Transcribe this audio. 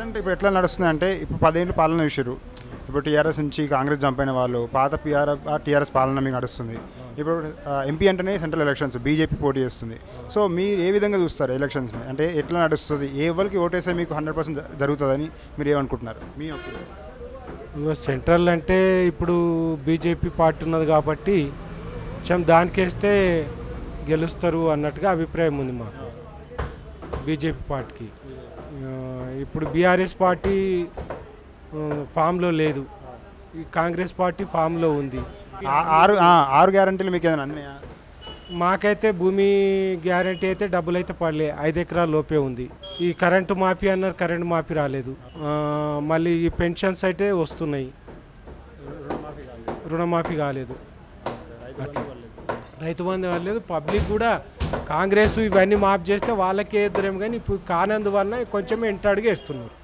అంటే ఇప్పుడు ఎట్లా నడుస్తుంది అంటే ఇప్పుడు 10 ఏళ్ళు పాలన చూసారు. ఇప్పుడు టీఆర్ఎస్ నుంచి కాంగ్రెస్ జంప్ అయిన వాళ్ళు పాత టీఆర్ఎస్ పాలన మీకు నడుస్తుంది. ఇప్పుడు ఎంపీ అంటేనే సెంట్రల్ ఎలక్షన్స్ బీజేపీ పోటీ చేస్తుంది. సో మీరు ఏ విధంగా చూస్తారు ఎలక్షన్స్ని? అంటే ఎట్లా నడుస్తుంది, ఎవరికి ఓటేస్తే మీకు 100% జరుగుతుందని మీరు ఏమనుకుంటున్నారు? మీ ఒపీనియన్. సెంట్రల్ అంటే ఇప్పుడు బీజేపీ పార్టీ ఉన్నది కాబట్టి కొంచెం దానికేస్తే గెలుస్తారు అన్నట్టుగా అభిప్రాయం ఉంది మాకు బీజేపీ పార్టీకి. ఇప్పుడు బీఆర్ఎస్ పార్టీ ఫామ్లో లేదు, ఈ కాంగ్రెస్ పార్టీ ఫామ్లో ఉంది. ఆరు గ్యారంటీలు మీకు ఏదైనా అన్నాయా? మాకైతే భూమి గ్యారంటీ అయితే డబ్బులు అయితే పడలే, 5 ఎకరాల లోపే ఉంది. ఈ కరెంటు మాఫీ అన్నారు, కరెంటు మాఫీ రాలేదు. మళ్ళీ ఈ పెన్షన్స్ అయితే వస్తున్నాయి, రుణమాఫీ కాలేదు. రైతు బంధు లేదు. పబ్లిక్ కూడా కాంగ్రెస్ ఇవన్నీ మాఫ్ చేస్తే వాళ్ళకే ఇద్దరేమో, కానీ ఇప్పుడు కానందువల్ల కొంచెం ఎంటాడుగా ఇస్తున్నారు.